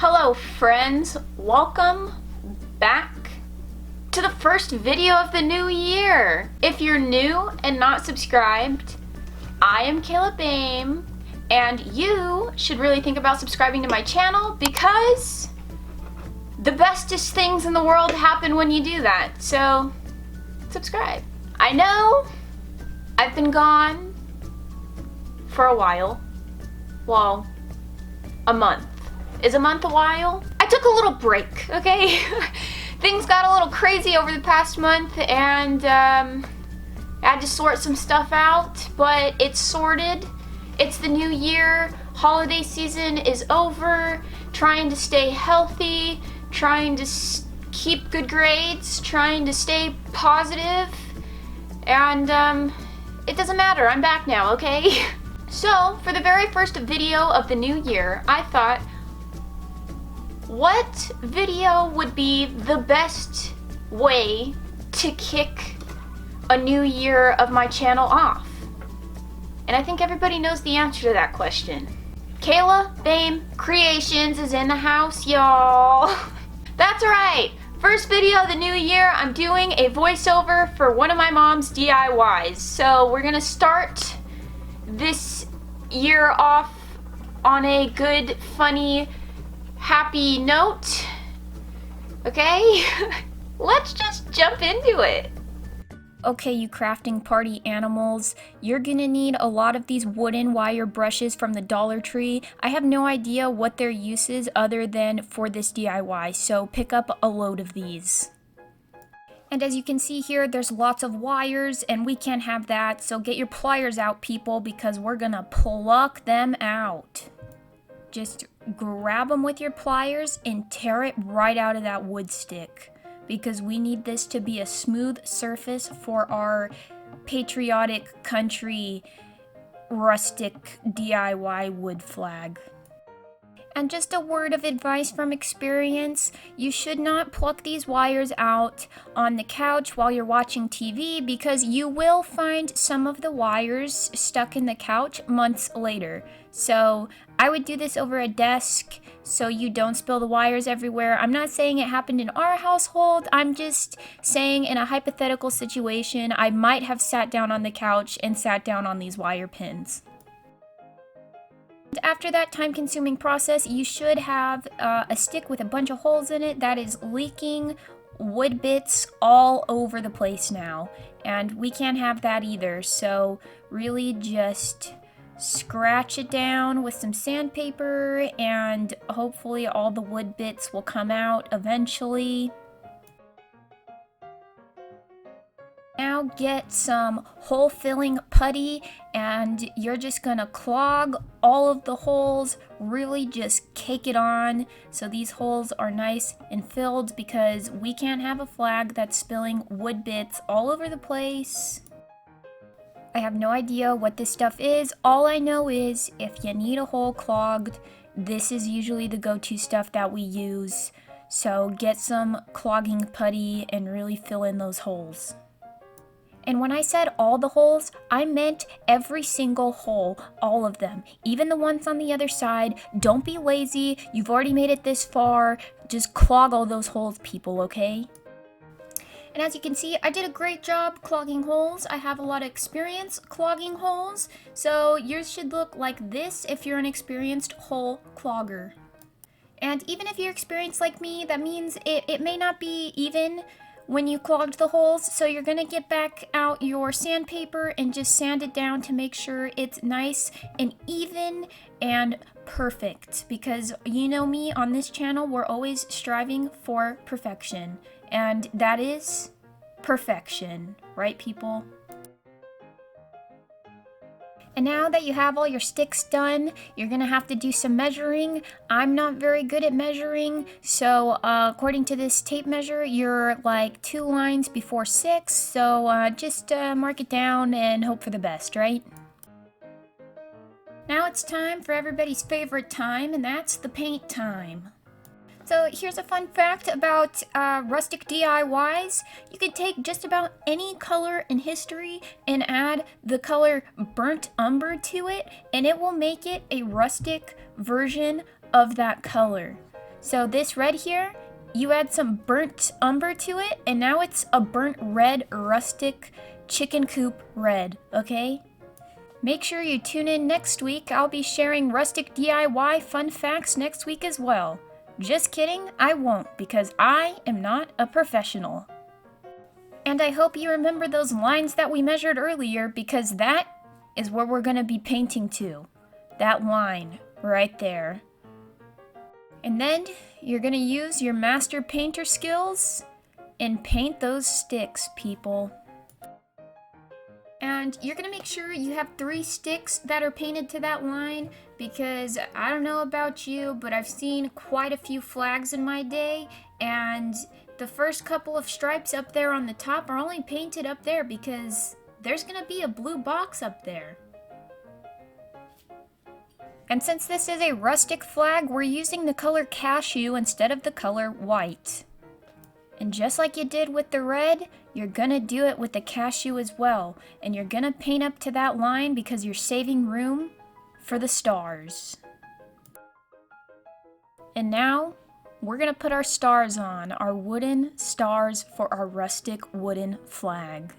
Hello friends, welcome back to the first video of the new year. If you're new and not subscribed, I am Kayla Bame, and you should really think about subscribing to my channel because the bestest things in the world happen when you do that. So subscribe. I know I've been gone for a while. Well, a month. Is a month a while? I took a little break, okay? Things got a little crazy over the past month and I had to sort some stuff out, but it's sorted. It's the new year, holiday season is over, trying to stay healthy, trying to keep good grades, trying to stay positive, and it doesn't matter, I'm back now, okay? So, for the very first video of the new year, I thought, what video would be the best way to kick a new year of my channel off? And I think everybody knows the answer to that question. Kayla Bame Creations is in the house, y'all. That's right. First video of the new year, I'm doing a voiceover for one of my mom's DIYs. So we're gonna start this year off on a good, funny, happy note, okay? Let's just jump into it. Okay, you crafting party animals, you're gonna need a lot of these wooden wire brushes from the Dollar Tree. I have no idea what their use is other than for this DIY, so pick up a load of these. And as you can see here, there's lots of wires, and we can't have that, so get your pliers out, people, because we're gonna pluck them out. Just grab them with your pliers and tear it right out of that wood stick, because we need this to be a smooth surface for our patriotic country rustic DIY wood flag. And just a word of advice from experience, you should not pluck these wires out on the couch while you're watching TV, because you will find some of the wires stuck in the couch months later. So I would do this over a desk so you don't spill the wires everywhere. I'm not saying it happened in our household, I'm just saying in a hypothetical situation, I might have sat down on the couch and sat down on these wire pins. After that time-consuming process, you should have a stick with a bunch of holes in it that is leaking wood bits all over the place now, and we can't have that either, so really just scratch it down with some sandpaper and hopefully all the wood bits will come out eventually. Now get some hole filling putty and you're just gonna clog all of the holes, really just cake it on so these holes are nice and filled, because we can't have a flag that's spilling wood bits all over the place. I have no idea what this stuff is. All I know is if you need a hole clogged, this is usually the go-to stuff that we use. So get some clogging putty and really fill in those holes. And when I said all the holes, I meant every single hole, all of them, even the ones on the other side. Don't be lazy, you've already made it this far, just clog all those holes, people, okay? And as you can see, I did a great job clogging holes. I have a lot of experience clogging holes, so yours should look like this if you're an experienced hole clogger. And even if you're experienced like me, that means it may not be even when you clogged the holes, so you're gonna get back out your sandpaper and just sand it down to make sure it's nice and even and perfect, because you know me, on this channel we're always striving for perfection, and that is perfection, right people? And now that you have all your sticks done, you're gonna have to do some measuring. I'm not very good at measuring, so according to this tape measure, you're like 2 lines before 6, so just mark it down and hope for the best, right? Now it's time for everybody's favorite time, and that's the paint time. So here's a fun fact about rustic DIYs. You could take just about any color in history and add the color burnt umber to it, and it will make it a rustic version of that color. So this red here, you add some burnt umber to it, and now it's a burnt red rustic chicken coop red, okay? Make sure you tune in next week. I'll be sharing rustic DIY fun facts next week as well. Just kidding, I won't, because I am not a professional. And I hope you remember those lines that we measured earlier, because that is where we're going to be painting to. That line right there. And then you're going to use your master painter skills and paint those sticks, people. And you're going to make sure you have 3 sticks that are painted to that line, because I don't know about you, but I've seen quite a few flags in my day, and the first couple of stripes up there on the top are only painted up there because there's going to be a blue box up there. And since this is a rustic flag, we're using the color cashew instead of the color white. And just like you did with the red, you're gonna do it with the cashew as well. And you're gonna paint up to that line because you're saving room for the stars. And now, we're gonna put our stars on, our wooden stars for our rustic wooden flag.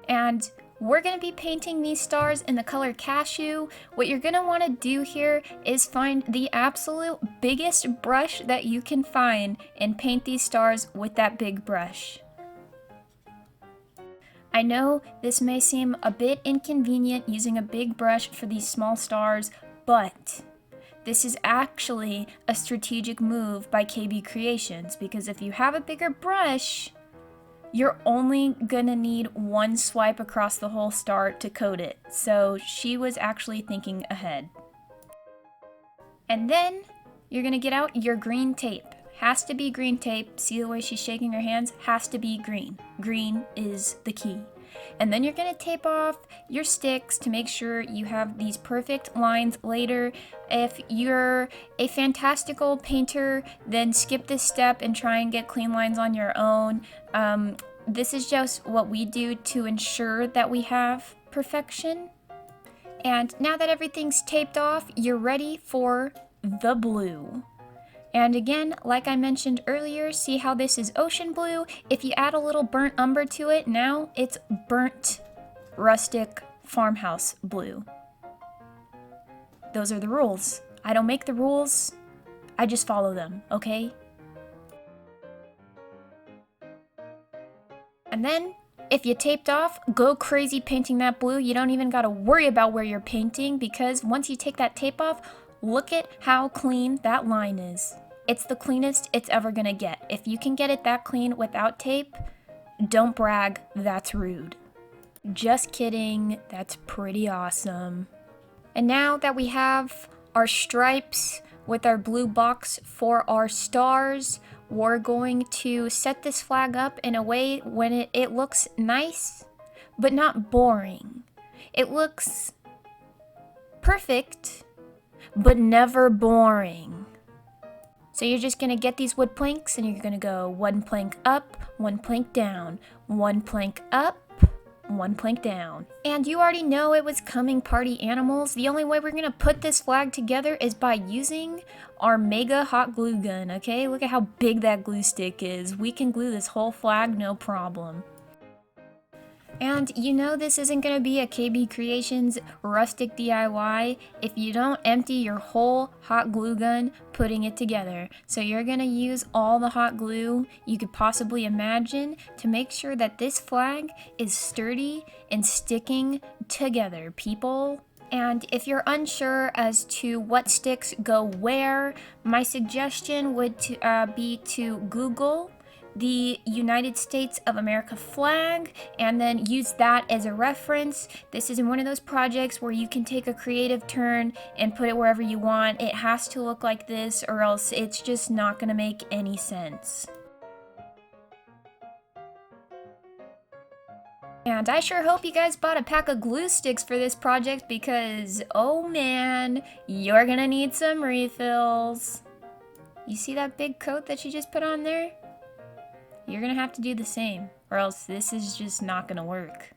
And we're going to be painting these stars in the color cashew. What you're going to want to do here is find the absolute biggest brush that you can find and paint these stars with that big brush. I know this may seem a bit inconvenient using a big brush for these small stars, but this is actually a strategic move by KB Creations, because if you have a bigger brush, you're only gonna need one swipe across the whole star to coat it. So she was actually thinking ahead. And then you're gonna get out your green tape. Has to be green tape. See the way she's shaking her hands? Has to be green. Green is the key. And then you're gonna tape off your sticks to make sure you have these perfect lines later. If you're a fantastical painter, then skip this step and try and get clean lines on your own. This is just what we do to ensure that we have perfection. And now that everything's taped off, you're ready for the blue. And again, like I mentioned earlier, see how this is ocean blue? If you add a little burnt umber to it, now it's burnt rustic farmhouse blue. Those are the rules. I don't make the rules, I just follow them, okay? And then, if you taped off, go crazy painting that blue. You don't even gotta worry about where you're painting, because once you take that tape off, look at how clean that line is. It's the cleanest it's ever gonna get. If you can get it that clean without tape, don't brag, that's rude. Just kidding, that's pretty awesome. And now that we have our stripes with our blue box for our stars, we're going to set this flag up in a way when it looks nice, but not boring. It looks perfect, but never boring. So you're just gonna get these wood planks and you're gonna go 1 plank up, 1 plank down, 1 plank up, 1 plank down. And you already know it was coming, party animals. The only way we're gonna put this flag together is by using our mega hot glue gun, okay? Look at how big that glue stick is. We can glue this whole flag, no problem. And you know this isn't going to be a KB Creations rustic DIY if you don't empty your whole hot glue gun putting it together. So you're going to use all the hot glue you could possibly imagine to make sure that this flag is sturdy and sticking together, people. And if you're unsure as to what sticks go where, my suggestion would be to Google the United States of America flag and then use that as a reference. This is one of those projects where you can take a creative turn and put it wherever you want. It has to look like this or else it's just not going to make any sense. And I sure hope you guys bought a pack of glue sticks for this project because, oh man, you're gonna need some refills. You see that big coat that you just put on there? You're gonna have to do the same, or else this is just not gonna work.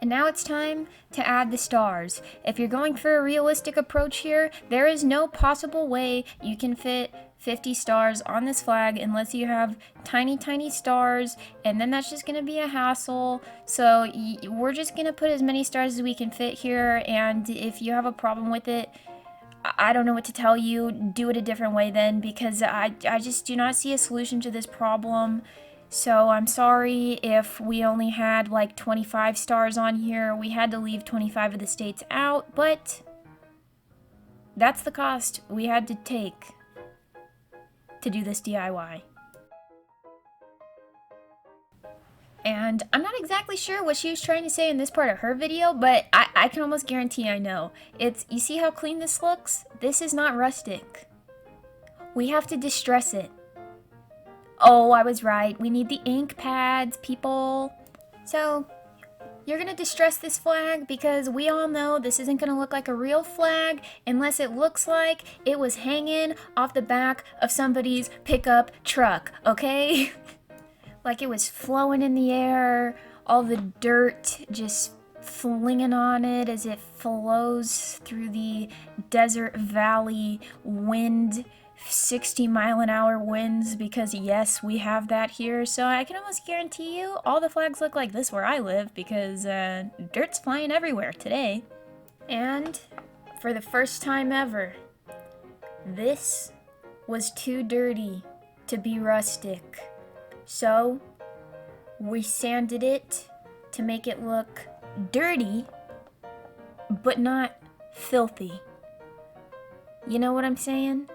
And now it's time to add the stars. If you're going for a realistic approach here, there is no possible way you can fit 50 stars on this flag unless you have tiny stars, and then that's just gonna be a hassle. So we're just gonna put as many stars as we can fit here, and if you have a problem with it, I don't know what to tell you. Do it a different way then, because I just do not see a solution to this problem. So I'm sorry if we only had like 25 stars on here. We had to leave 25 of the states out, but that's the cost we had to take to do this DIY. And I'm not exactly sure what she was trying to say in this part of her video, but I can almost guarantee I know. You see how clean this looks? This is not rustic. We have to distress it. Oh, I was right. We need the ink pads, people. So, you're gonna distress this flag because we all know this isn't gonna look like a real flag unless it looks like it was hanging off the back of somebody's pickup truck, okay? Like it was flowing in the air, all the dirt just flinging on it as it flows through the desert valley wind, 60-mile-an-hour winds, because yes, we have that here. So I can almost guarantee you all the flags look like this where I live because dirt's flying everywhere today. And for the first time ever, this was too dirty to be rustic. So we sanded it to make it look dirty, but not filthy. You know what I'm saying?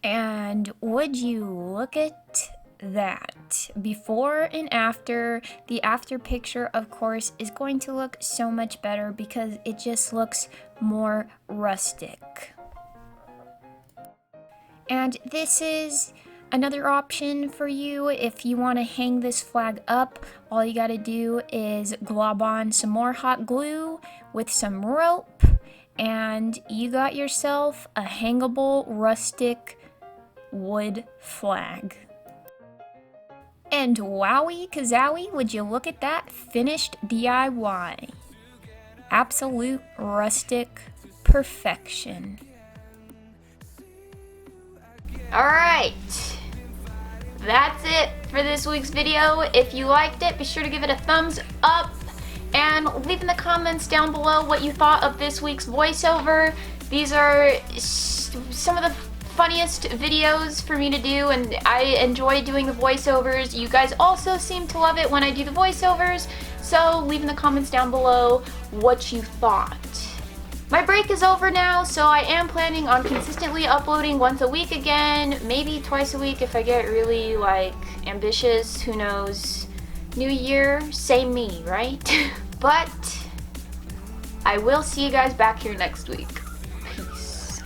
And would you look at that? Before and after, the after picture, of course, is going to look so much better because it just looks more rustic. And this is another option for you. If you want to hang this flag up, all you got to do is glob on some more hot glue with some rope, and you got yourself a hangable rustic wood flag. And wowie kazowie, would you look at that finished DIY. Absolute rustic perfection. Alright, that's it for this week's video. If you liked it, be sure to give it a thumbs up and leave in the comments down below what you thought of this week's voiceover. These are some of the funniest videos for me to do, and I enjoy doing the voiceovers. You guys also seem to love it when I do the voiceovers, so leave in the comments down below what you thought. My break is over now, so I am planning on consistently uploading once a week again, maybe twice a week if I get really, ambitious, who knows. New year, same me, right? But I will see you guys back here next week. Peace.